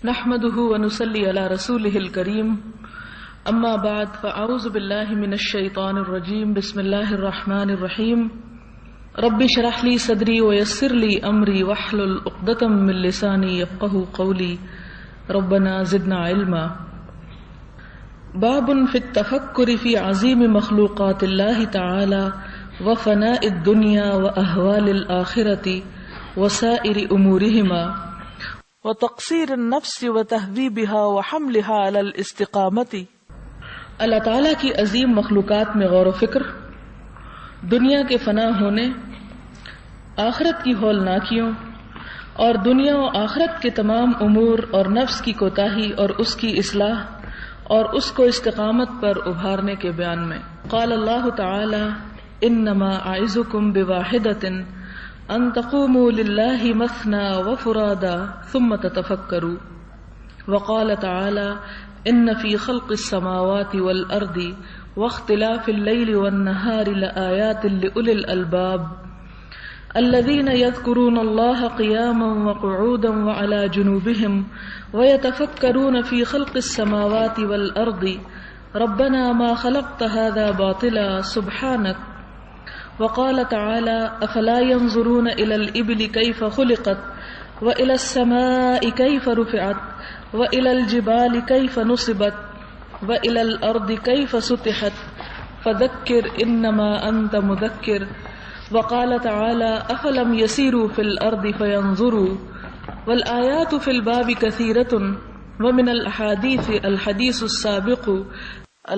نحمده ونصلي على رسوله الكريم اما بعد فاعوذ بالله من الشيطان الرجيم بسم الله الرحمن الرحيم رب اشرح لي صدري ويسر لي امري واحلل عقدة من لساني يفقهوا قولي ربنا زدنا علما. باب في التفكر في عظيم مخلوقات الله تعالى وفناء الدنيا واهوال الآخرة وسائر امورهما وتقصير النفس وتهذيبها وحملها على الاستقامة. اللہ تعالیٰ کی عظیم مخلوقات میں غور و فکر، دنیا کے فنا ہونے، آخرت کی ہولناکیوں اور دنیا و آخرت کے تمام امور اور نفس کی کوتاہی اور اس کی اصلاح اور اس کو استقامت پر ابھارنے کے بیان میں. قال اللہ تعالی انما اعظکم بواحدۃ ان تقوموا للہ مثنى وفرادا ثم تتفکروا. وقال تعالی ان فی خلق السماوات والارض واختلاف اللیل والنہار لآیات لأولی الالباب الذین یذکرون اللہ قیاما وقعودا وعلی جنوبہم ویتفکرون فی خلق السماوات والارض ربنا ما خلقت هذا باطلا سبحانک. وقال تعالى افلا ينظرون الى الابل كيف خلقت والى السماء كيف رفعت والى الجبال كيف نصبت والى الارض كيف سطحت فذكر انما انت مذكر. وقال تعالى افلم يسيروا في الارض فينظروا والآيات في الباب كثيرة ومن الاحاديث الحديث السابق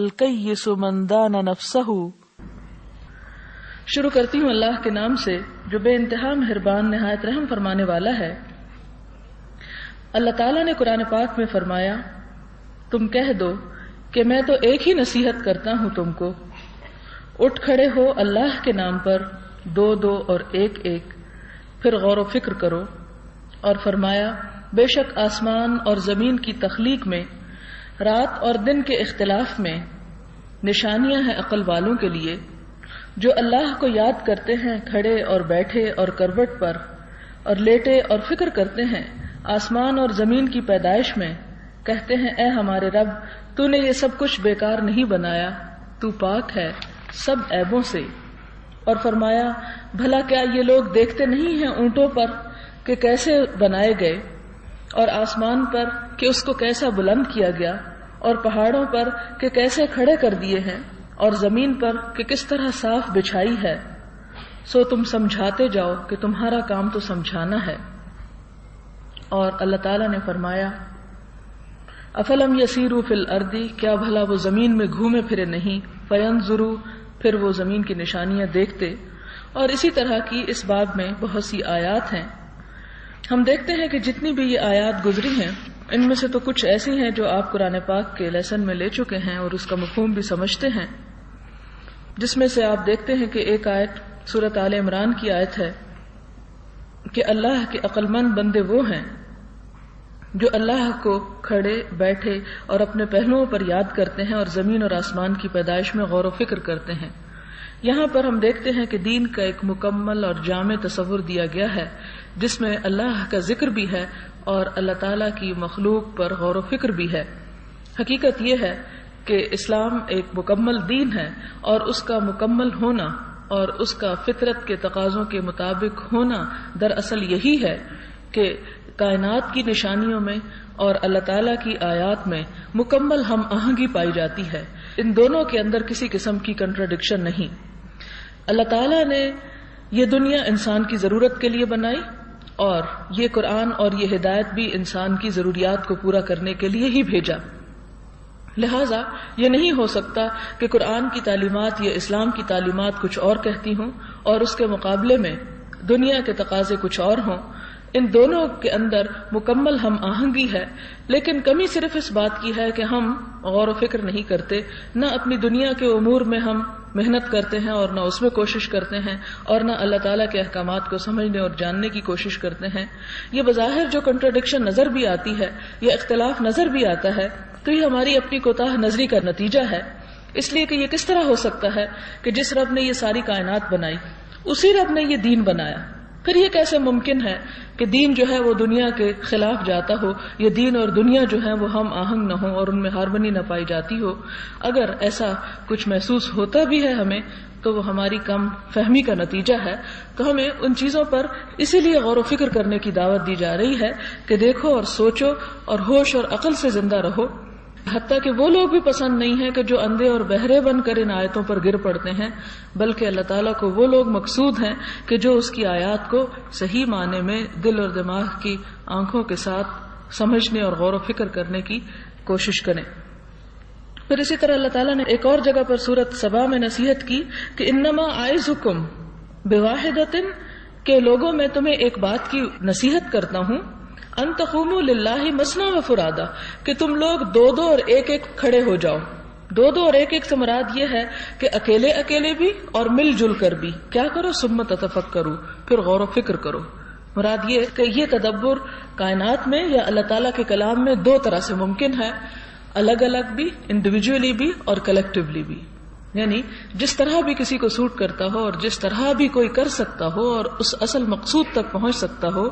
الكيس من دان نفسه. شروع کرتی ہوں اللہ کے نام سے جو بے انتہا مہربان نہایت رحم فرمانے والا ہے. اللہ تعالیٰ نے قرآن پاک میں فرمایا تم کہہ دو کہ میں تو ایک ہی نصیحت کرتا ہوں تم کو، اٹھ کھڑے ہو اللہ کے نام پر، دو دو اور ایک ایک، پھر غور و فکر کرو. اور فرمایا بے شک آسمان اور زمین کی تخلیق میں، رات اور دن کے اختلاف میں نشانیاں ہیں عقل والوں کے لیے جو اللہ کو یاد کرتے ہیں کھڑے اور بیٹھے اور کروٹ پر اور لیٹے، اور فکر کرتے ہیں آسمان اور زمین کی پیدائش میں، کہتے ہیں اے ہمارے رب تو نے یہ سب کچھ بیکار نہیں بنایا، تو پاک ہے سب عیبوں سے. اور فرمایا بھلا کیا یہ لوگ دیکھتے نہیں ہیں اونٹوں پر کہ کیسے بنائے گئے، اور آسمان پر کہ اس کو کیسا بلند کیا گیا، اور پہاڑوں پر کہ کیسے کھڑے کر دیے ہیں، اور زمین پر کہ کس طرح صاف بچھائی ہے. سو تم سمجھاتے جاؤ کہ تمہارا کام تو سمجھانا ہے. اور اللہ تعالیٰ نے فرمایا افلم یسیروا فی الارض، کیا بھلا وہ زمین میں گھومے پھرے نہیں، فینظروا، پھر وہ زمین کی نشانیاں دیکھتے. اور اسی طرح کی اس باب میں بہت سی آیات ہیں. ہم دیکھتے ہیں کہ جتنی بھی یہ آیات گزری ہیں ان میں سے تو کچھ ایسی ہیں جو آپ قرآن پاک کے لیسن میں لے چکے ہیں اور اس کا مفہوم بھی سمجھتے ہیں، جس میں سے آپ دیکھتے ہیں کہ ایک آیت سورۃ آل عمران کی آیت ہے کہ اللہ کے عقل مند بندے وہ ہیں جو اللہ کو کھڑے بیٹھے اور اپنے پہلوؤں پر یاد کرتے ہیں اور زمین اور آسمان کی پیدائش میں غور و فکر کرتے ہیں. یہاں پر ہم دیکھتے ہیں کہ دین کا ایک مکمل اور جامع تصور دیا گیا ہے جس میں اللہ کا ذکر بھی ہے اور اللہ تعالیٰ کی مخلوق پر غور و فکر بھی ہے. حقیقت یہ ہے کہ اسلام ایک مکمل دین ہے اور اس کا مکمل ہونا اور اس کا فطرت کے تقاضوں کے مطابق ہونا دراصل یہی ہے کہ کائنات کی نشانیوں میں اور اللہ تعالیٰ کی آیات میں مکمل ہم آہنگی پائی جاتی ہے. ان دونوں کے اندر کسی قسم کی کنٹراڈکشن نہیں. اللہ تعالیٰ نے یہ دنیا انسان کی ضرورت کے لیے بنائی اور یہ قرآن اور یہ ہدایت بھی انسان کی ضروریات کو پورا کرنے کے لیے ہی بھیجا. لہٰذا یہ نہیں ہو سکتا کہ قرآن کی تعلیمات یا اسلام کی تعلیمات کچھ اور کہتی ہوں اور اس کے مقابلے میں دنیا کے تقاضے کچھ اور ہوں. ان دونوں کے اندر مکمل ہم آہنگی ہے، لیکن کمی صرف اس بات کی ہے کہ ہم غور و فکر نہیں کرتے، نہ اپنی دنیا کے امور میں ہم محنت کرتے ہیں اور نہ اس میں کوشش کرتے ہیں اور نہ اللہ تعالیٰ کے احکامات کو سمجھنے اور جاننے کی کوشش کرتے ہیں. یہ بظاہر جو کنٹراڈکشن نظر بھی آتی ہے یا اختلاف نظر بھی آتا ہے تو یہ ہماری اپنی کوتاہ نظری کا نتیجہ ہے. اس لیے کہ یہ کس طرح ہو سکتا ہے کہ جس رب نے یہ ساری کائنات بنائی اسی رب نے یہ دین بنایا، پھر یہ کیسے ممکن ہے کہ دین جو ہے وہ دنیا کے خلاف جاتا ہو، یا دین اور دنیا جو ہے وہ ہم آہنگ نہ ہو اور ان میں ہارمنی نہ پائی جاتی ہو. اگر ایسا کچھ محسوس ہوتا بھی ہے ہمیں تو وہ ہماری کم فہمی کا نتیجہ ہے. تو ہمیں ان چیزوں پر اسی لیے غور و فکر کرنے کی دعوت دی جا رہی ہے کہ دیکھو اور سوچو اور ہوش اور عقل سے زندہ رہو. حتیٰ کہ وہ لوگ بھی پسند نہیں ہیں کہ جو اندھے اور بہرے بن کر ان آیتوں پر گر پڑتے ہیں، بلکہ اللہ تعالیٰ کو وہ لوگ مقصود ہیں کہ جو اس کی آیات کو صحیح معنی میں دل اور دماغ کی آنکھوں کے ساتھ سمجھنے اور غور و فکر کرنے کی کوشش کریں. پھر اسی طرح اللہ تعالیٰ نے ایک اور جگہ پر سورۃ سبا میں نصیحت کی کہ انما اعظکم بواحدۃ، کہ لوگوں میں تمہیں ایک بات کی نصیحت کرتا ہوں، ان تقوموا للہ مثنی و فرادا، کہ تم لوگ دو دو اور ایک ایک کھڑے ہو جاؤ. دو دو اور ایک ایک سے مراد یہ ہے کہ اکیلے اکیلے بھی اور مل جل کر بھی. کیا کرو؟ ثم تتفکروا، پھر غور و فکر کرو. مراد یہ کہ یہ تدبر کائنات میں یا اللہ تعالیٰ کے کلام میں دو طرح سے ممکن ہے، الگ الگ بھی، انڈیویجولی بھی اور کلیکٹیولی بھی. یعنی جس طرح بھی کسی کو سوٹ کرتا ہو اور جس طرح بھی کوئی کر سکتا ہو اور اس اصل مقصود تک پہنچ سکتا ہو،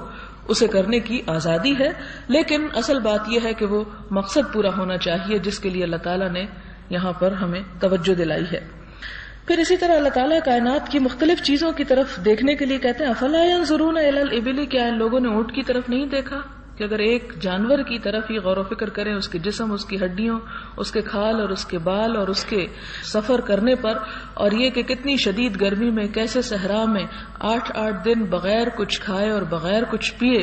اسے کرنے کی آزادی ہے. لیکن اصل بات یہ ہے کہ وہ مقصد پورا ہونا چاہیے جس کے لیے اللہ تعالیٰ نے یہاں پر ہمیں توجہ دلائی ہے. پھر اسی طرح اللہ تعالیٰ کائنات کی مختلف چیزوں کی طرف دیکھنے کے لیے کہتے ہیں افلا ينظرون الى الابل، کیا ان لوگوں نے اونٹ کی طرف نہیں دیکھا کہ اگر ایک جانور کی طرف ہی غور و فکر کریں، اس کے جسم، اس کی ہڈیوں، اس کے کھال اور اس کے بال اور اس کے سفر کرنے پر، اور یہ کہ کتنی شدید گرمی میں کیسے صحرا میں 8 دن بغیر کچھ کھائے اور بغیر کچھ پیے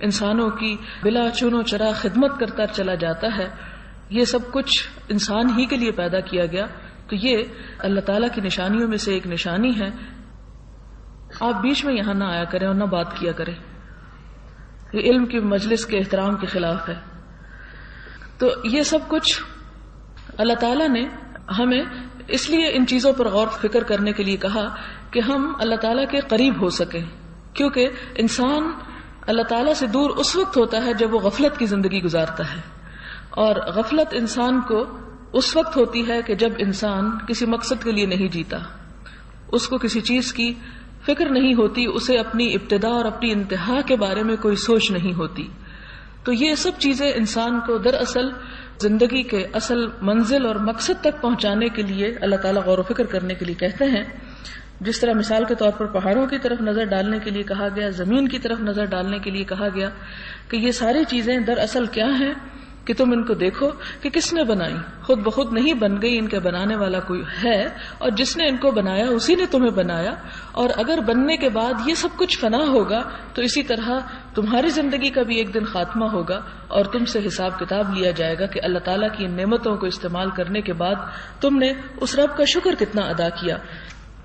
انسانوں کی بلا چون و چرا خدمت کرتا چلا جاتا ہے. یہ سب کچھ انسان ہی کے لیے پیدا کیا گیا. تو یہ اللہ تعالیٰ کی نشانیوں میں سے ایک نشانی ہے. آپ بیچ میں یہاں نہ آیا کریں اور نہ بات کیا کریں، یہ علم کی مجلس کے احترام کے خلاف ہے. تو یہ سب کچھ اللہ تعالیٰ نے ہمیں اس لیے ان چیزوں پر غور فکر کرنے کے لیے کہا کہ ہم اللہ تعالیٰ کے قریب ہو سکیں، کیونکہ انسان اللہ تعالیٰ سے دور اس وقت ہوتا ہے جب وہ غفلت کی زندگی گزارتا ہے، اور غفلت انسان کو اس وقت ہوتی ہے کہ جب انسان کسی مقصد کے لیے نہیں جیتا، اس کو کسی چیز کی فکر نہیں ہوتی، اسے اپنی ابتدا اور اپنی انتہا کے بارے میں کوئی سوچ نہیں ہوتی. تو یہ سب چیزیں انسان کو دراصل زندگی کے اصل منزل اور مقصد تک پہنچانے کے لیے اللہ تعالیٰ غور و فکر کرنے کے لیے کہتے ہیں. جس طرح مثال کے طور پر پہاڑوں کی طرف نظر ڈالنے کے لیے کہا گیا، زمین کی طرف نظر ڈالنے کے لیے کہا گیا کہ یہ ساری چیزیں دراصل کیا ہیں کہ تم ان کو دیکھو کہ کس نے بنائی. خود بخود نہیں بن گئی، ان کے بنانے والا کوئی ہے، اور جس نے ان کو بنایا اسی نے تمہیں بنایا. اور اگر بننے کے بعد یہ سب کچھ فنا ہوگا تو اسی طرح تمہاری زندگی کا بھی ایک دن خاتمہ ہوگا اور تم سے حساب کتاب لیا جائے گا کہ اللہ تعالیٰ کی ان نعمتوں کو استعمال کرنے کے بعد تم نے اس رب کا شکر کتنا ادا کیا.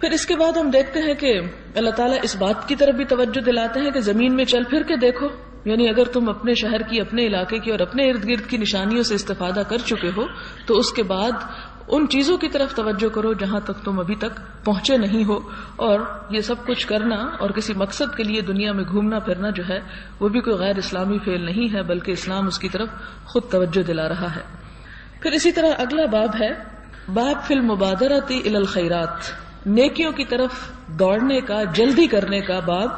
پھر اس کے بعد ہم دیکھتے ہیں کہ اللہ تعالیٰ اس بات کی طرف بھی توجہ دلاتے ہیں کہ زمین میں چل پھر کے دیکھو. یعنی اگر تم اپنے شہر کی، اپنے علاقے کی اور اپنے ارد گرد کی نشانیوں سے استفادہ کر چکے ہو تو اس کے بعد ان چیزوں کی طرف توجہ کرو جہاں تک تم ابھی تک پہنچے نہیں ہو. اور یہ سب کچھ کرنا اور کسی مقصد کے لیے دنیا میں گھومنا پھرنا جو ہے وہ بھی کوئی غیر اسلامی فعل نہیں ہے، بلکہ اسلام اس کی طرف خود توجہ دلا رہا ہے. پھر اسی طرح اگلا باب ہے باب فی المبادرۃ الی الخیرات، نیکیوں کی طرف دوڑنے کا، جلدی کرنے کا باب.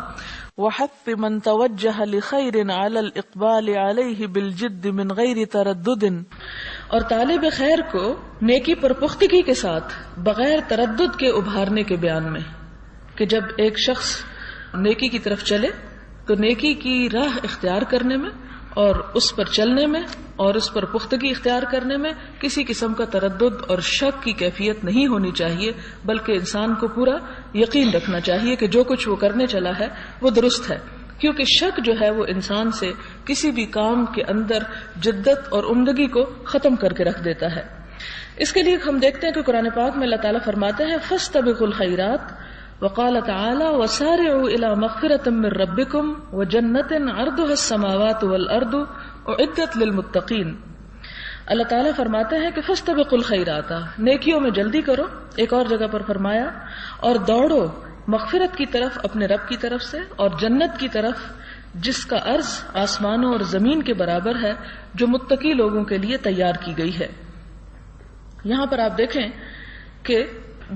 وحث من توجہ لخیر علی الاقبال علیہ بالجد من غیر تردد، اور طالب خیر کو نیکی پر پختگی کے ساتھ بغیر تردد کے ابھارنے کے بیان میں کہ جب ایک شخص نیکی کی طرف چلے تو نیکی کی راہ اختیار کرنے میں اور اس پر چلنے میں اور اس پر پختگی اختیار کرنے میں کسی قسم کا تردد اور شک کی کیفیت نہیں ہونی چاہیے، بلکہ انسان کو پورا یقین رکھنا چاہیے کہ جو کچھ وہ کرنے چلا ہے وہ درست ہے. کیونکہ شک جو ہے وہ انسان سے کسی بھی کام کے اندر جدت اور عمدگی کو ختم کر کے رکھ دیتا ہے. اس کے لیے ہم دیکھتے ہیں کہ قرآن پاک میں اللہ تعالیٰ فرماتے ہیں فاستبقوا الخیرات، وقال تعالی وسارعوا الى مغفرة من ربكم وجنة عرضها السماوات والارض اعدت للمتقین. اللہ تعالیٰ فرماتے ہیں کہ فاستبقوا الخیرات، نیکیوں میں جلدی کرو. ایک اور جگہ پر فرمایا اور دوڑو مغفرت کی طرف اپنے رب کی طرف سے اور جنت کی طرف جس کا عرض آسمانوں اور زمین کے برابر ہے، جو متقی لوگوں کے لیے تیار کی گئی ہے. یہاں پر آپ دیکھیں کہ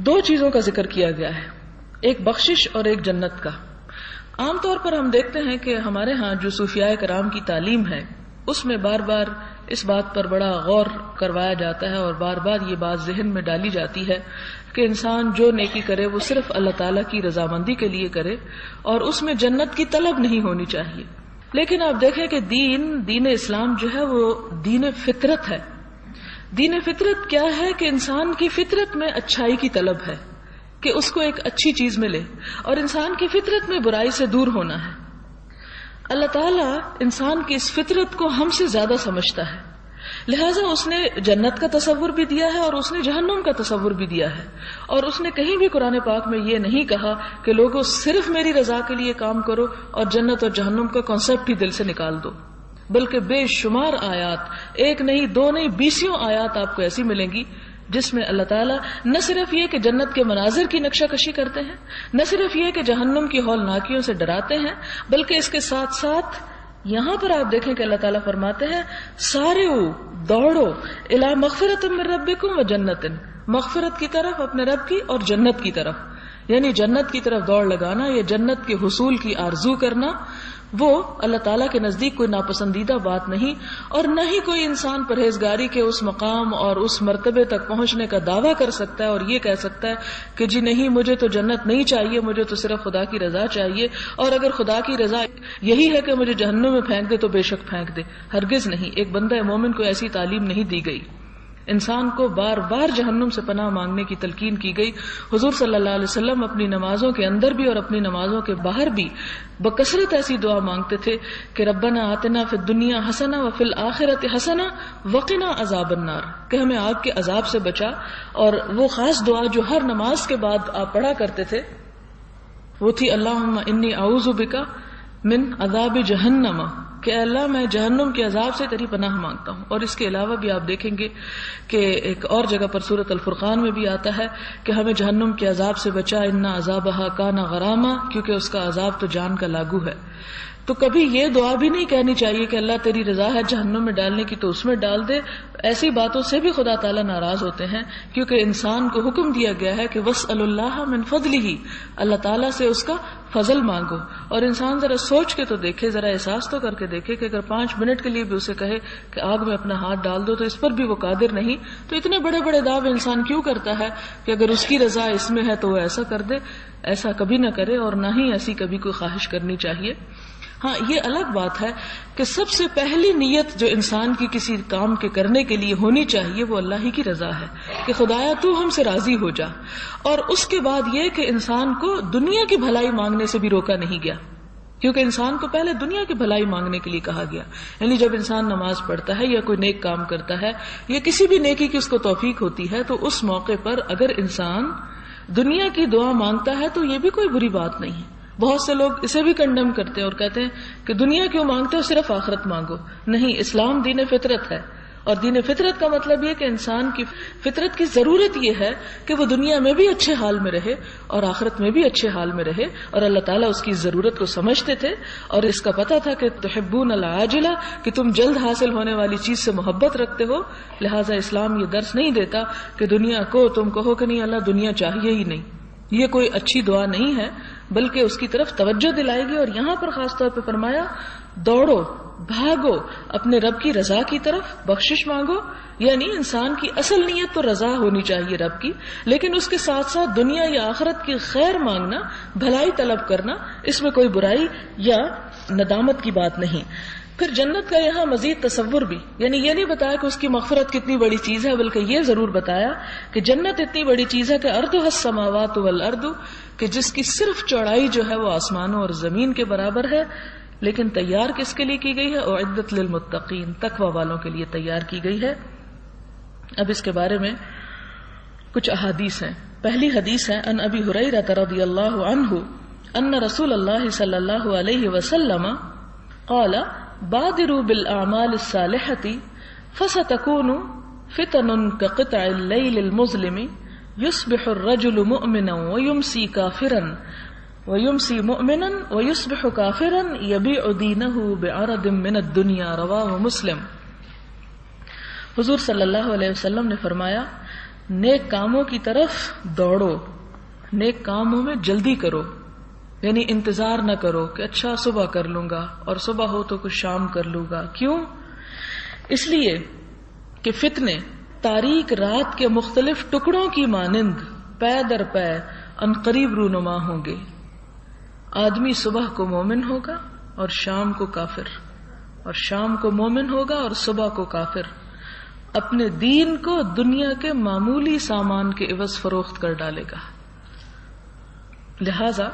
دو چیزوں کا ذکر کیا گیا ہے، ایک بخشش اور ایک جنت کا. عام طور پر ہم دیکھتے ہیں کہ ہمارے ہاں جو صوفیاء کرام کی تعلیم ہے اس میں بار بار اس بات پر بڑا غور کروایا جاتا ہے اور بار بار یہ بات ذہن میں ڈالی جاتی ہے کہ انسان جو نیکی کرے وہ صرف اللہ تعالیٰ کی رضامندی کے لیے کرے اور اس میں جنت کی طلب نہیں ہونی چاہیے. لیکن آپ دیکھیں کہ دین اسلام جو ہے وہ دین فطرت ہے. دین فطرت کیا ہے کہ انسان کی فطرت میں اچھائی کی طلب ہے کہ اس کو ایک اچھی چیز ملے اور انسان کی فطرت میں برائی سے دور ہونا ہے. اللہ تعالیٰ انسان کی اس فطرت کو ہم سے زیادہ سمجھتا ہے، لہٰذا اس نے جنت کا تصور بھی دیا ہے اور اس نے جہنم کا تصور بھی دیا ہے. اور اس نے کہیں بھی قرآن پاک میں یہ نہیں کہا کہ لوگوں صرف میری رضا کے لیے کام کرو اور جنت اور جہنم کا کانسیپٹ ہی دل سے نکال دو، بلکہ بے شمار آیات، ایک نہیں دو نہیں 20 آیات آپ کو ایسی ملیں گی جس میں اللہ تعالیٰ نہ صرف یہ کہ جنت کے مناظر کی نقشہ کشی کرتے ہیں، نہ صرف یہ کہ جہنم کی ہولناکیوں سے ڈراتے ہیں، بلکہ اس کے ساتھ ساتھ یہاں پر آپ دیکھیں کہ اللہ تعالیٰ فرماتے ہیں سارعوا دوڑو الی مغفرۃ من ربکم و جنت، مغفرت کی طرف اپنے رب کی اور جنت کی طرف، یعنی جنت کی طرف دوڑ لگانا یا جنت کے حصول کی آرزو کرنا وہ اللہ تعالیٰ کے نزدیک کوئی ناپسندیدہ بات نہیں. اور نہ ہی کوئی انسان پرہیزگاری کے اس مقام اور اس مرتبے تک پہنچنے کا دعویٰ کر سکتا ہے اور یہ کہہ سکتا ہے کہ جی نہیں مجھے تو جنت نہیں چاہیے، مجھے تو صرف خدا کی رضا چاہیے، اور اگر خدا کی رضا یہی ہے کہ مجھے جہنم میں پھینک دے تو بے شک پھینک دے. ہرگز نہیں. ایک بندہ مومن کو ایسی تعلیم نہیں دی گئی. انسان کو بار بار جہنم سے پناہ مانگنے کی تلقین کی گئی. حضور صلی اللہ علیہ وسلم اپنی نمازوں کے اندر بھی اور اپنی نمازوں کے باہر بھی بکثرت ایسی دعا مانگتے تھے کہ ربنا آتنا فی الدنیا حسنہ وفی الآخرۃ حسنہ وقنا عذاب النار، کہ ہمیں آگ کے عذاب سے بچا. اور وہ خاص دعا جو ہر نماز کے بعد آپ پڑھا کرتے تھے وہ تھی اللہم انی اعوذ بک من عذاب جہنم، کہ اے اللہ میں جہنم کے عذاب سے تیری پناہ مانگتا ہوں. اور اس کے علاوہ بھی آپ دیکھیں گے کہ ایک اور جگہ پر سورۃ الفرقان میں بھی آتا ہے کہ ہمیں جہنم کے عذاب سے بچا، ان عذابہا کان غراما، کیونکہ اس کا عذاب تو جان کا لاگو ہے. تو کبھی یہ دعا بھی نہیں کہنی چاہیے کہ اللہ تیری رضا ہے جہنم میں ڈالنے کی تو اس میں ڈال دے. ایسی باتوں سے بھی خدا تعالیٰ ناراض ہوتے ہیں، کیونکہ انسان کو حکم دیا گیا ہے کہ واسأل اللہ من فضلہ، اللہ تعالیٰ سے اس کا فضل مانگو. اور انسان ذرا سوچ کے تو دیکھے، ذرا احساس تو کر کے دیکھے کہ اگر 5 منٹ کے لیے بھی اسے کہے کہ آگ میں اپنا ہاتھ ڈال دو تو اس پر بھی وہ قادر نہیں، تو اتنے بڑے بڑے دعوے انسان کیوں کرتا ہے کہ اگر اس کی رضا اس میں ہے تو وہ ایسا کر دے. ایسا کبھی نہ کرے اور نہ ہی ایسی کبھی کوئی خواہش کرنی چاہیے. ہاں یہ الگ بات ہے کہ سب سے پہلی نیت جو انسان کی کسی کام کے کرنے کے لیے ہونی چاہیے وہ اللہ ہی کی رضا ہے کہ خدایا تو ہم سے راضی ہو جا. اور اس کے بعد یہ کہ انسان کو دنیا کی بھلائی مانگنے سے بھی روکا نہیں گیا، کیونکہ انسان کو پہلے دنیا کی بھلائی مانگنے کے لیے کہا گیا. یعنی جب انسان نماز پڑھتا ہے یا کوئی نیک کام کرتا ہے یا کسی بھی نیکی کی اس کو توفیق ہوتی ہے تو اس موقع پر اگر انسان دنیا کی دعا مانگتا ہے تو یہ بھی کوئی بری بات نہیں ہے. بہت سے لوگ اسے بھی کنڈم کرتے ہیں اور کہتے ہیں کہ دنیا کیوں مانگتے ہو، صرف آخرت مانگو. نہیں، اسلام دین فطرت ہے، اور دین فطرت کا مطلب یہ کہ انسان کی فطرت کی ضرورت یہ ہے کہ وہ دنیا میں بھی اچھے حال میں رہے اور آخرت میں بھی اچھے حال میں رہے. اور اللہ تعالیٰ اس کی ضرورت کو سمجھتے تھے اور اس کا پتہ تھا کہ تحبون العاجلہ، کہ تم جلد حاصل ہونے والی چیز سے محبت رکھتے ہو. لہٰذا اسلام یہ درس نہیں دیتا کہ دنیا کو تم کہو کہ نہیں اللہ دنیا چاہیے ہی نہیں. یہ کوئی اچھی دعا نہیں ہے، بلکہ اس کی طرف توجہ دلائے گی. اور یہاں پر خاص طور پہ فرمایا دوڑو بھاگو اپنے رب کی رضا کی طرف، بخشش مانگو. یعنی انسان کی اصل نیت تو رضا ہونی چاہیے رب کی، لیکن اس کے ساتھ ساتھ دنیا یا آخرت کی خیر مانگنا، بھلائی طلب کرنا، اس میں کوئی برائی یا ندامت کی بات نہیں. پھر جنت کا یہاں مزید تصور بھی، یعنی یہ نہیں بتایا کہ اس کی مغفرت کتنی بڑی چیز ہے، بلکہ یہ ضرور بتایا کہ جنت اتنی بڑی چیز ہے کہ ارضها السماوات والارض، کہ جس کی صرف چوڑائی جو ہے وہ آسمانوں اور زمین کے برابر ہے. لیکن تیار کس کے لیے کی گئی ہے؟ اعدت للمتقین، تقوی والوں کے لیے تیار کی گئی ہے. اب اس کے بارے میں کچھ احادیث ہیں. پہلی حدیث ہے ان ابی ہریرہ رضی اللہ عنہ ان رسول اللہ صلی اللہ علیہ وسلم قال بادروا بالاعمال الصالحة فستكون فتن كقطع الليل المظلم يصبح الرجل مؤمنا ويمسي كافرا ويمسي مؤمنا ويصبح كافرا يبيع دينه بعرض من الدنيا. رواه مسلم. حضور صلی اللہ علیہ وسلم نے فرمایا نیک کاموں کی طرف دوڑو، نیک کاموں میں جلدی کرو. یعنی انتظار نہ کرو کہ اچھا صبح کر لوں گا اور صبح ہو تو کچھ شام کر لوں گا. کیوں؟ اس لیے کہ فتنے تاریک رات کے مختلف ٹکڑوں کی مانند پے در پے عنقریب رونما ہوں گے. آدمی صبح کو مومن ہوگا اور شام کو کافر، اور شام کو مومن ہوگا اور صبح کو کافر. اپنے دین کو دنیا کے معمولی سامان کے عوض فروخت کر ڈالے گا. لہذا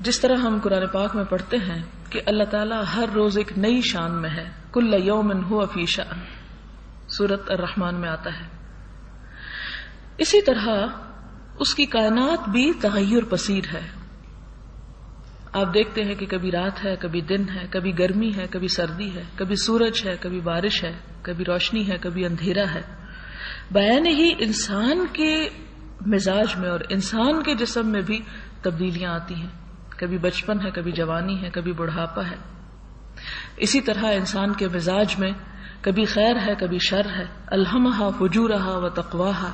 جس طرح ہم قرآن پاک میں پڑھتے ہیں کہ اللہ تعالیٰ ہر روز ایک نئی شان میں ہے، کل یوم ہوا فی شأن، سورۃ الرحمن میں آتا ہے، اسی طرح اس کی کائنات بھی تغیر پذیر ہے. آپ دیکھتے ہیں کہ کبھی رات ہے، کبھی دن ہے، کبھی گرمی ہے، کبھی سردی ہے، کبھی سورج ہے، کبھی بارش ہے، کبھی روشنی ہے، کبھی اندھیرا ہے. بیان ہی انسان کے مزاج میں اور انسان کے جسم میں بھی تبدیلیاں آتی ہیں. کبھی بچپن ہے، کبھی جوانی ہے، کبھی بڑھاپا ہے. اسی طرح انسان کے مزاج میں کبھی خیر ہے، کبھی شر ہے. الہمہا فجورہا و تقواہا.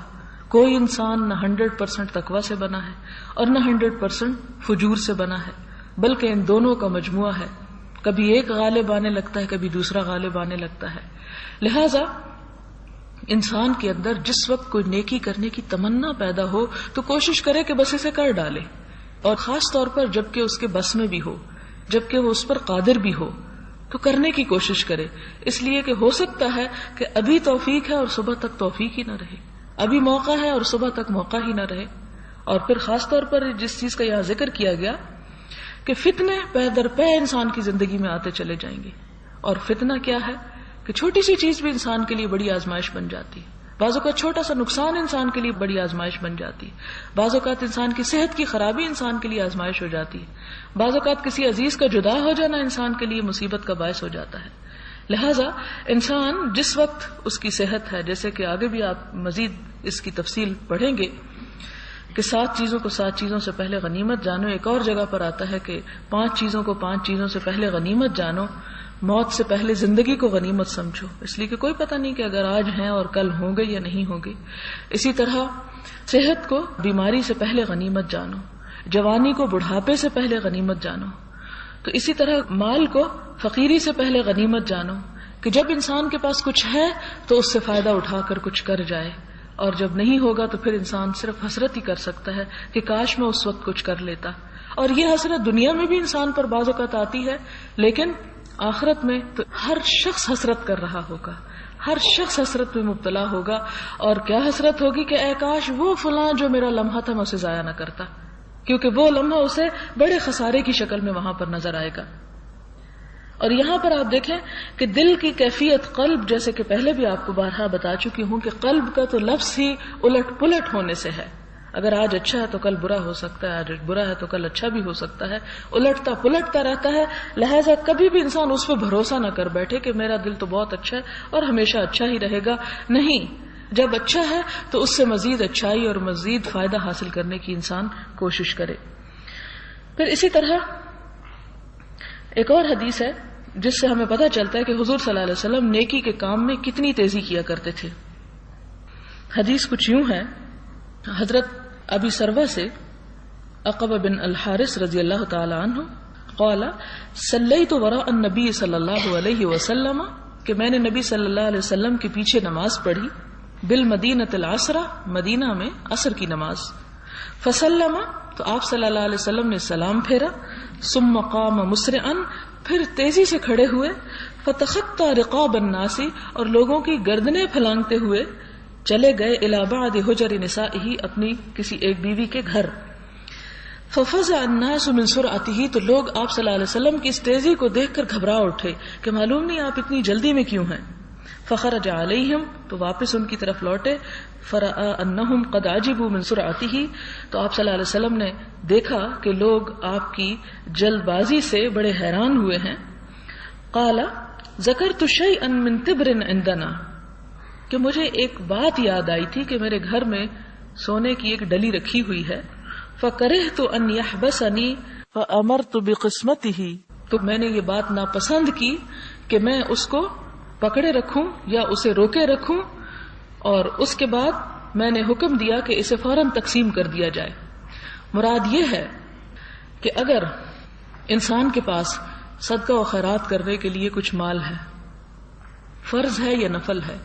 کوئی انسان نہ 100% تقوی سے بنا ہے اور نہ 100% فجور سے بنا ہے، بلکہ ان دونوں کا مجموعہ ہے. کبھی ایک غالب آنے لگتا ہے، کبھی دوسرا غالب آنے لگتا ہے. لہذا انسان کے اندر جس وقت کوئی نیکی کرنے کی تمنا پیدا ہو تو کوشش کرے کہ بس اسے کر ڈالے، اور خاص طور پر جبکہ اس کے بس میں بھی ہو، جبکہ وہ اس پر قادر بھی ہو تو کرنے کی کوشش کرے. اس لیے کہ ہو سکتا ہے کہ ابھی توفیق ہے اور صبح تک توفیق ہی نہ رہے، ابھی موقع ہے اور صبح تک موقع ہی نہ رہے. اور پھر خاص طور پر جس چیز کا یہاں ذکر کیا گیا کہ فتنے پے در پے انسان کی زندگی میں آتے چلے جائیں گے. اور فتنہ کیا ہے کہ چھوٹی سی چیز بھی انسان کے لیے بڑی آزمائش بن جاتی ہے. بعض اوقات چھوٹا سا نقصان انسان کے لیے بڑی آزمائش بن جاتی ہے. بعض اوقات انسان کی صحت کی خرابی انسان کے لیے آزمائش ہو جاتی ہے. بعض اوقات کسی عزیز کا جدا ہو جانا انسان کے لیے مصیبت کا باعث ہو جاتا ہے. لہذا انسان جس وقت اس کی صحت ہے، جیسے کہ آگے بھی آپ مزید اس کی تفصیل پڑھیں گے کہ 7 چیزوں کو 7 چیزوں سے پہلے غنیمت جانو. ایک اور جگہ پر آتا ہے کہ 5 چیزوں کو 5 چیزوں سے پہلے غنیمت جانو. موت سے پہلے زندگی کو غنیمت سمجھو، اس لیے کہ کوئی پتہ نہیں کہ اگر آج ہیں اور کل ہوں گے یا نہیں ہوں گے. اسی طرح صحت کو بیماری سے پہلے غنیمت جانو، جوانی کو بڑھاپے سے پہلے غنیمت جانو. تو اسی طرح مال کو فقیری سے پہلے غنیمت جانو کہ جب انسان کے پاس کچھ ہے تو اس سے فائدہ اٹھا کر کچھ کر جائے، اور جب نہیں ہوگا تو پھر انسان صرف حسرت ہی کر سکتا ہے کہ کاش میں اس وقت کچھ کر لیتا. اور یہ حسرت دنیا میں بھی انسان پر بعض اوقات آتی ہے، لیکن آخرت میں تو ہر شخص حسرت کر رہا ہوگا، ہر شخص حسرت میں مبتلا ہوگا. اور کیا حسرت ہوگی کہ اے کاش وہ فلاں جو میرا لمحہ تھا میں اسے ضائع نہ کرتا، کیونکہ وہ لمحہ اسے بڑے خسارے کی شکل میں وہاں پر نظر آئے گا. اور یہاں پر آپ دیکھیں کہ دل کی کیفیت قلب، جیسے کہ پہلے بھی آپ کو بارہا بتا چکی ہوں کہ قلب کا تو لفظ ہی الٹ پلٹ ہونے سے ہے. اگر آج اچھا ہے تو کل برا ہو سکتا ہے، آج برا ہے تو کل اچھا بھی ہو سکتا ہے، الٹتا پلٹتا رہتا ہے. لہٰذا کبھی بھی انسان اس پہ بھروسہ نہ کر بیٹھے کہ میرا دل تو بہت اچھا ہے اور ہمیشہ اچھا ہی رہے گا. نہیں، جب اچھا ہے تو اس سے مزید اچھائی اور مزید فائدہ حاصل کرنے کی انسان کوشش کرے. پھر اسی طرح ایک اور حدیث ہے جس سے ہمیں پتہ چلتا ہے کہ حضور صلی اللہ علیہ وسلم نیکی کے کام میں کتنی تیزی کیا کرتے تھے. حدیث کچھ یوں ہے، حضرت ابی سروا سے عقبہ بن الحارث رضی اللہ تعالی عنہ قال صلیت وراء النبی صلی اللہ علیہ وسلم، کہ میں نے نبی صلی اللہ علیہ وسلم کے پیچھے نماز پڑھی، بالمدینۃ العصر، مدینہ میں عصر کی نماز. فسلم، تو آپ صلی اللہ علیہ وسلم نے سلام پھیرا. ثم قام مسرعا، پھر تیزی سے کھڑے ہوئے. فتخطى رقاب الناس، اور لوگوں کی گردنیں پھلانگتے ہوئے چلے گئے الی بعض حجر نسائہ، اپنی کسی ایک بیوی کے گھر. ففزع الناس من سرعته، تو لوگ آپ صلی اللہ علیہ وسلم کی اس تیزی کو دیکھ کر گھبرا اٹھے کہ معلوم نہیں آپ اتنی جلدی میں کیوں ہیں. فخرج علیہم، تو واپس ان کی طرف لوٹے. فرأى انہم قد عجبوا من سرعته، تو آپ صلی اللہ علیہ وسلم نے دیکھا کہ لوگ آپ کی جلد بازی سے بڑے حیران ہوئے ہیں. قال ذکرت شیئا من تبر عندنا، کہ مجھے ایک بات یاد آئی تھی کہ میرے گھر میں سونے کی ایک ڈلی رکھی ہوئی ہے. فَكَرِهْتُ أَنْ يَحْبَسَنِي فَأَمَرْتُ بِقِسْمَتِهِ، تو میں نے یہ بات ناپسند کی کہ میں اس کو پکڑے رکھوں یا اسے روکے رکھوں، اور اس کے بعد میں نے حکم دیا کہ اسے فوراً تقسیم کر دیا جائے. مراد یہ ہے کہ اگر انسان کے پاس صدقہ و خیرات کرنے کے لیے کچھ مال ہے، فرض ہے یا نفل ہے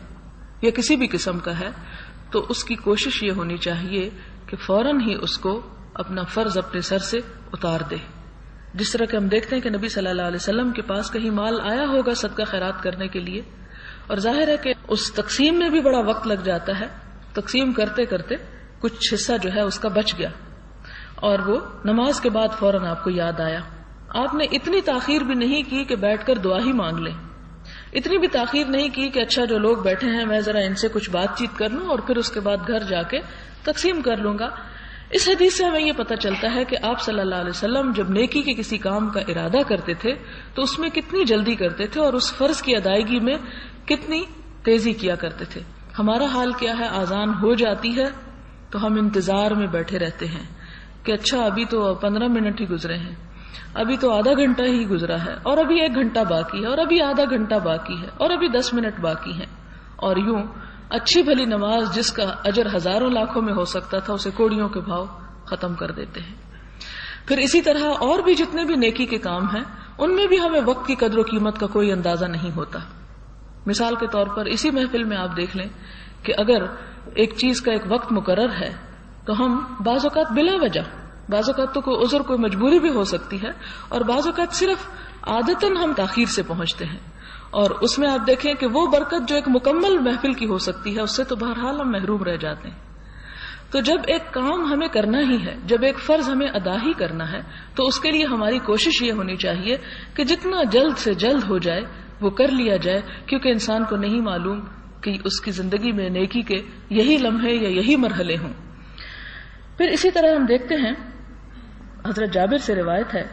یا کسی بھی قسم کا ہے، تو اس کی کوشش یہ ہونی چاہیے کہ فوراً ہی اس کو اپنا فرض اپنے سر سے اتار دے. جس طرح کہ ہم دیکھتے ہیں کہ نبی صلی اللہ علیہ وسلم کے پاس کہیں مال آیا ہوگا صدقہ خیرات کرنے کے لیے، اور ظاہر ہے کہ اس تقسیم میں بھی بڑا وقت لگ جاتا ہے، تقسیم کرتے کرتے کچھ حصہ جو ہے اس کا بچ گیا، اور وہ نماز کے بعد فوراً آپ کو یاد آیا. آپ نے اتنی تاخیر بھی نہیں کی کہ بیٹھ کر دعا ہی مانگ لیں، اتنی بھی تاخیر نہیں کی کہ اچھا جو لوگ بیٹھے ہیں میں ذرا ان سے کچھ بات چیت کر لوں اور پھر اس کے بعد گھر جا کے تقسیم کر لوں گا. اس حدیث سے ہمیں یہ پتہ چلتا ہے کہ آپ صلی اللہ علیہ وسلم جب نیکی کے کسی کام کا ارادہ کرتے تھے تو اس میں کتنی جلدی کرتے تھے اور اس فرض کی ادائیگی میں کتنی تیزی کیا کرتے تھے. ہمارا حال کیا ہے؟ آذان ہو جاتی ہے تو ہم انتظار میں بیٹھے رہتے ہیں کہ اچھا ابھی تو 15 منٹ ہی گزرے ہیں، ابھی تو آدھا گھنٹہ ہی گزرا ہے، اور ابھی 1 گھنٹہ باقی ہے، اور ابھی آدھا گھنٹہ باقی ہے، اور ابھی 10 منٹ باقی ہیں. اور یوں اچھی بھلی نماز جس کا اجر ہزاروں لاکھوں میں ہو سکتا تھا اسے کوڑیوں کے بھاؤ ختم کر دیتے ہیں. پھر اسی طرح اور بھی جتنے بھی نیکی کے کام ہیں ان میں بھی ہمیں وقت کی قدر و قیمت کا کوئی اندازہ نہیں ہوتا. مثال کے طور پر اسی محفل میں آپ دیکھ لیں کہ اگر ایک چیز کا ایک وقت مقرر ہے تو ہم بعض اوقات بلا وجہ، بعض اوقات تو کوئی عذر کوئی مجبوری بھی ہو سکتی ہے، اور بعض اوقات صرف عادتاً ہم تاخیر سے پہنچتے ہیں، اور اس میں آپ دیکھیں کہ وہ برکت جو ایک مکمل محفل کی ہو سکتی ہے اس سے تو بہرحال ہم محروم رہ جاتے ہیں. تو جب ایک کام ہمیں کرنا ہی ہے، جب ایک فرض ہمیں ادا ہی کرنا ہے، تو اس کے لیے ہماری کوشش یہ ہونی چاہیے کہ جتنا جلد سے جلد ہو جائے وہ کر لیا جائے، کیونکہ انسان کو نہیں معلوم کہ اس کی زندگی میں نیکی کے یہی لمحے یا یہی مرحلے ہوں. پھر اسی طرح ہم دیکھتے ہیں حضرت جابر سے روایت ہے،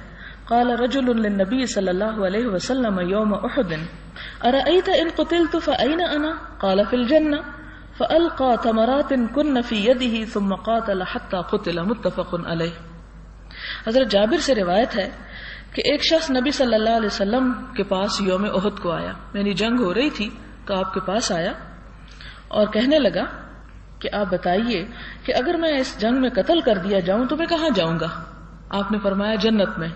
قال رجل للنبي صلی اللہ علیہ وسلم یوم احد ارأیت ان قتلت فأین انا؟ قال فی الجنہ فألقى ثمرات كن في يده ثم قاتل حتى قتل. متفق علیہ. حضرت جابر سے روایت ہے کہ ایک شخص نبی صلی اللہ علیہ وسلم کے پاس یوم احد کو آیا، یعنی جنگ ہو رہی تھی تو آپ کے پاس آیا اور کہنے لگا کہ آپ بتائیے کہ اگر میں اس جنگ میں قتل کر دیا جاؤں تو میں کہاں جاؤں گا؟ آپ نے فرمایا جنت میں.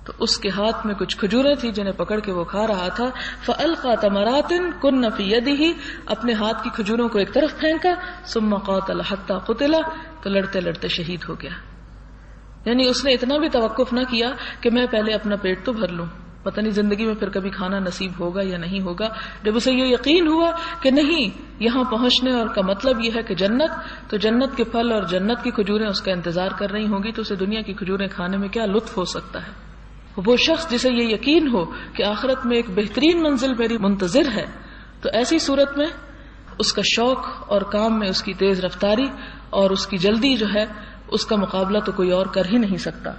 تو اس کے ہاتھ میں کچھ کھجوریں تھی جنہیں پکڑ کے وہ کھا رہا تھا. فَأَلْقَى تَمَرَاتٍ كُنَّ فِي يَدِهِ، اپنے ہاتھ کی کھجوروں کو ایک طرف پھینکا. ثُمَّ قَاتَلَ حَتَّى قُتِلَ، تو لڑتے لڑتے شہید ہو گیا. یعنی اس نے اتنا بھی توقف نہ کیا کہ میں پہلے اپنا پیٹ تو بھر لوں، پتہ نہیں زندگی میں پھر کبھی کھانا نصیب ہوگا یا نہیں ہوگا. جب اسے یہ یقین ہوا کہ نہیں، یہاں پہنچنے اور کا مطلب یہ ہے کہ جنت، تو جنت کے پھل اور جنت کی کھجوریں اس کا انتظار کر رہی ہوں گی، تو اسے دنیا کی کھجوریں کھانے میں کیا لطف ہو سکتا ہے. وہ شخص جسے یہ یقین ہو کہ آخرت میں ایک بہترین منزل میری منتظر ہے، تو ایسی صورت میں اس کا شوق اور کام میں اس کی تیز رفتاری اور اس کی جلدی جو ہے اس کا مقابلہ تو کوئی اور کر ہی نہیں سکتا.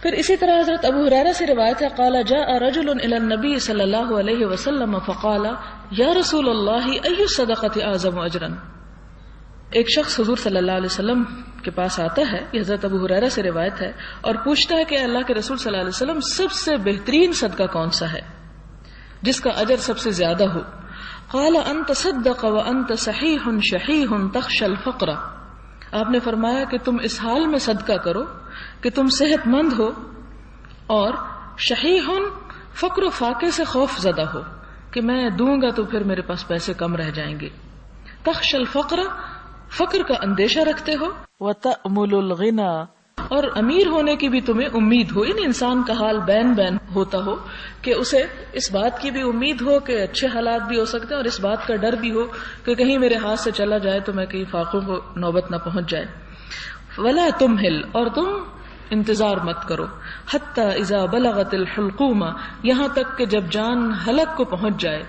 پھر اسی طرح حضرت ابو ہریرہ سے روایت ہے، قال جاء رجل الى النبي صلی اللہ علیہ وسلم فقال یا رسول اللہ ای الصدقۃ اعظم اجرا. ایک شخص حضور صلی اللہ علیہ وسلم کے پاس آتا ہے، یہ حضرت ابو ہریرہ سے روایت ہے، اور پوچھتا ہے کہ اللہ کے رسول صلی اللہ علیہ وسلم سب سے بہترین صدقہ کون سا ہے جس کا اجر سب سے زیادہ ہو؟ قال ان تصدق وانت صحیح شحیح تخشى الفقر. آپ نے فرمایا کہ تم اس حال میں صدقہ کرو کہ تم صحت مند ہو اور شحیح فقر و فاقے سے خوف زدہ ہو کہ میں دوں گا تو پھر میرے پاس پیسے کم رہ جائیں گے. تخشى الفقر، فقر کا اندیشہ رکھتے ہو، وتأمل الغنى، اور امیر ہونے کی بھی تمہیں امید ہو. یعنی انسان کا حال بین بین ہوتا ہو کہ اسے اس بات کی بھی امید ہو کہ اچھے حالات بھی ہو سکتے ہیں اور اس بات کا ڈر بھی ہو کہ کہیں میرے ہاتھ سے چلا جائے تو میں کہیں فاقوں کو نوبت نہ پہنچ جائے. ولا تمہل، اور تم انتظار مت کرو. حتی اذا بلغت الحلقوم، یہاں تک کہ جب جان حلق کو پہنچ جائے.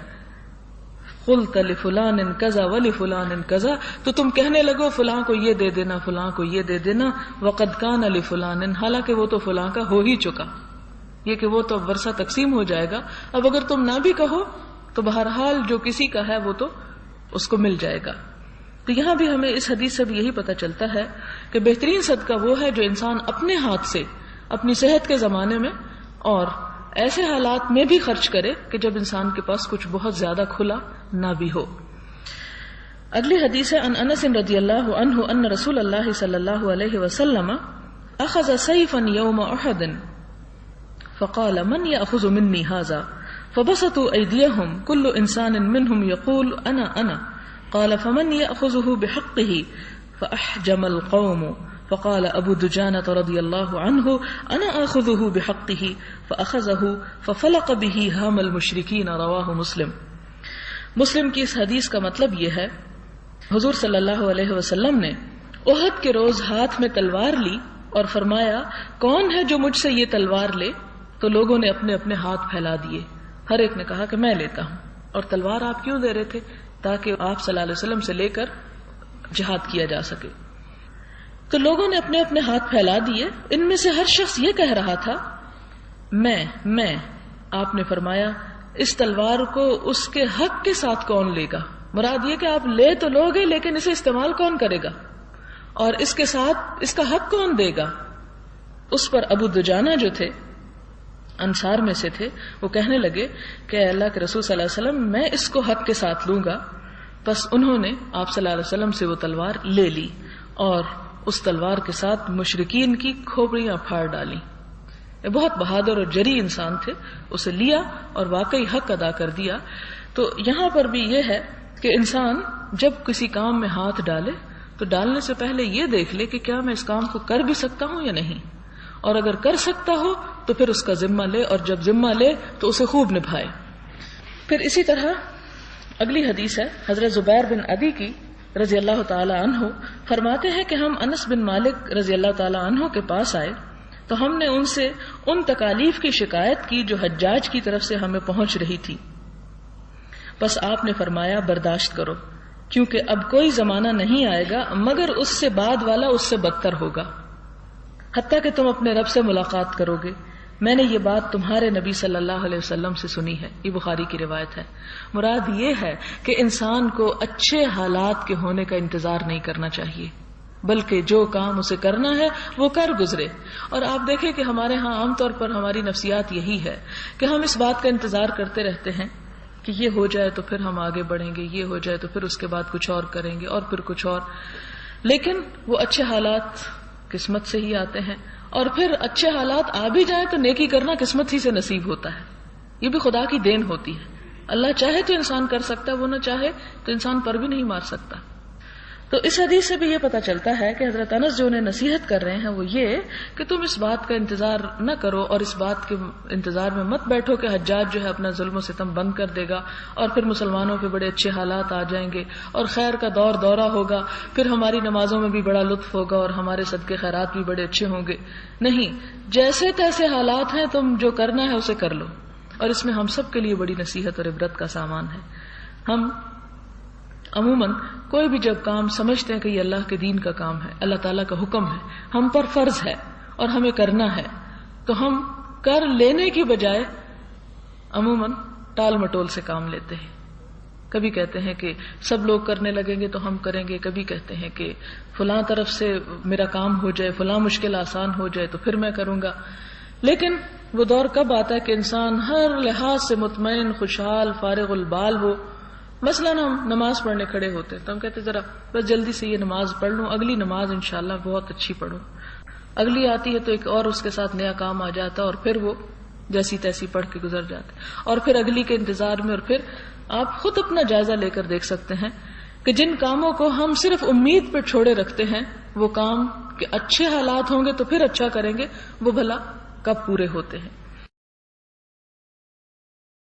قلت لفلان کذا ولفلان کذا، تو تم کہنے لگو فلاں کو یہ دے دینا، فلاں کو یہ دے دینا. وقد کان لفلان، حالانکہ وہ تو فلاں کا ہو ہی چکا، یہ کہ وہ تو ورثہ تقسیم ہو جائے گا. اب اگر تم نہ بھی کہو تو بہرحال جو کسی کا ہے وہ تو اس کو مل جائے گا. تو یہاں بھی ہمیں اس حدیث سے بھی یہی پتہ چلتا ہے کہ بہترین صدقہ وہ ہے جو انسان اپنے ہاتھ سے اپنی صحت کے زمانے میں اور ایسے حالات میں بھی خرچ کرے کہ جب انسان کے پاس کچھ بہت زیادہ کھلا نہ بھی ہو. اگلی حدیث ہے ان انس رضی اللہ عنہ ان رسول اللہ صلی اللہ علیہ وسلم اخذ سيفا يوم احد فقال من يأخذ مني هذا فبسطوا أيديهم كل إنسان منهم يقول أنا قال فمن يأخذه بحقه فأحجم القوم فقال أبو دجانة رضي الله عنه أنا آخذه بحقه فأخذه ففلق به هام المشركين رواه مسلم کی اس حدیث کا مطلب یہ ہے حضور صلی اللہ علیہ وسلم نے احد کے روز ہاتھ میں تلوار لی اور فرمایا کون ہے جو مجھ سے یہ تلوار لے؟ تو لوگوں نے اپنے اپنے ہاتھ پھیلا دیے. ہر ایک نے کہا کہ میں لیتا ہوں. اور تلوار آپ کیوں دے رہے تھے؟ تاکہ آپ صلی اللہ علیہ وسلم سے لے کر جہاد کیا جا سکے. تو لوگوں نے اپنے اپنے ہاتھ پھیلا دیے. ان میں سے ہر شخص یہ کہہ رہا تھا میں. آپ نے فرمایا اس تلوار کو اس کے حق کے ساتھ کون لے گا؟ مراد یہ کہ آپ لے تو لوگے لیکن اسے استعمال کون کرے گا اور اس کے ساتھ اس کا حق کون دے گا؟ اس پر ابو دجانہ جو تھے انصار میں سے تھے وہ کہنے لگے کہ اللہ کے رسول صلی اللہ علیہ وسلم میں اس کو حق کے ساتھ لوں گا. بس انہوں نے آپ صلی اللہ علیہ وسلم سے وہ تلوار لے لی اور اس تلوار کے ساتھ مشرکین کی کھوپڑیاں پھاڑ ڈالی. بہت بہادر اور جری انسان تھے. اسے لیا اور واقعی حق ادا کر دیا. تو یہاں پر بھی یہ ہے کہ انسان جب کسی کام میں ہاتھ ڈالے تو ڈالنے سے پہلے یہ دیکھ لے کہ کیا میں اس کام کو کر بھی سکتا ہوں یا نہیں, اور اگر کر سکتا ہو تو پھر اس کا ذمہ لے, اور جب ذمہ لے تو اسے خوب نبھائے. پھر اسی طرح اگلی حدیث ہے حضرت زبیر بن عدی کی رضی اللہ تعالی عنہ. فرماتے ہیں کہ ہم انس بن مالک رضی اللہ تعالی عنہ کے پاس آئے تو ہم نے ان سے ان تکالیف کی شکایت کی جو حجاج کی طرف سے ہمیں پہنچ رہی تھی. بس آپ نے فرمایا برداشت کرو, کیونکہ اب کوئی زمانہ نہیں آئے گا مگر اس سے بعد والا اس سے بدتر ہوگا, حتیٰ کہ تم اپنے رب سے ملاقات کرو گے. میں نے یہ بات تمہارے نبی صلی اللہ علیہ وسلم سے سنی ہے. یہ بخاری کی روایت ہے. مراد یہ ہے کہ انسان کو اچھے حالات کے ہونے کا انتظار نہیں کرنا چاہیے, بلکہ جو کام اسے کرنا ہے وہ کر گزرے. اور آپ دیکھیں کہ ہمارے ہاں عام طور پر ہماری نفسیات یہی ہے کہ ہم اس بات کا انتظار کرتے رہتے ہیں کہ یہ ہو جائے تو پھر ہم آگے بڑھیں گے, یہ ہو جائے تو پھر اس کے بعد کچھ اور کریں گے اور پھر کچھ اور. لیکن وہ اچھے حالات قسمت سے ہی آتے ہیں, اور پھر اچھے حالات آ بھی جائیں تو نیکی کرنا قسمت ہی سے نصیب ہوتا ہے. یہ بھی خدا کی دین ہوتی ہے. اللہ چاہے تو انسان کر سکتا ہے, وہ نہ چاہے تو انسان پر بھی نہیں مار سکتا. تو اس حدیث سے بھی یہ پتہ چلتا ہے کہ حضرت انس جو انہیں نصیحت کر رہے ہیں وہ یہ کہ تم اس بات کا انتظار نہ کرو اور اس بات کے انتظار میں مت بیٹھو کہ حجاج جو ہے اپنا ظلم و ستم بند کر دے گا اور پھر مسلمانوں پہ بڑے اچھے حالات آ جائیں گے اور خیر کا دورہ ہوگا, پھر ہماری نمازوں میں بھی بڑا لطف ہوگا اور ہمارے صدقے خیرات بھی بڑے اچھے ہوں گے. نہیں, جیسے تیسے حالات ہیں, تم جو کرنا ہے اسے کر لو. اور اس میں ہم سب کے لیے بڑی نصیحت اور عبرت کا سامان ہے. ہم عموماً کوئی بھی جب کام سمجھتے ہیں کہ یہ اللہ کے دین کا کام ہے, اللہ تعالیٰ کا حکم ہے, ہم پر فرض ہے اور ہمیں کرنا ہے, تو ہم کر لینے کی بجائے عموماً ٹال مٹول سے کام لیتے ہیں. کبھی کہتے ہیں کہ سب لوگ کرنے لگیں گے تو ہم کریں گے, کبھی کہتے ہیں کہ فلاں طرف سے میرا کام ہو جائے, فلاں مشکل آسان ہو جائے تو پھر میں کروں گا. لیکن وہ دور کب آتا ہے کہ انسان ہر لحاظ سے مطمئن, خوشحال, فارغ البال ہو. مثلاً ہم نماز پڑھنے کھڑے ہوتے ہیں تو ہم کہتے ذرا بس جلدی سے یہ نماز پڑھ لوں, اگلی نماز انشاءاللہ بہت اچھی پڑھوں. اگلی آتی ہے تو ایک اور اس کے ساتھ نیا کام آ جاتا ہے اور پھر وہ جیسی تیسی پڑھ کے گزر جاتے, اور پھر اگلی کے انتظار میں. اور پھر آپ خود اپنا جائزہ لے کر دیکھ سکتے ہیں کہ جن کاموں کو ہم صرف امید پہ چھوڑے رکھتے ہیں وہ کام کہ اچھے حالات ہوں گے تو پھر اچھا کریں گے, وہ بھلا کب پورے ہوتے ہیں.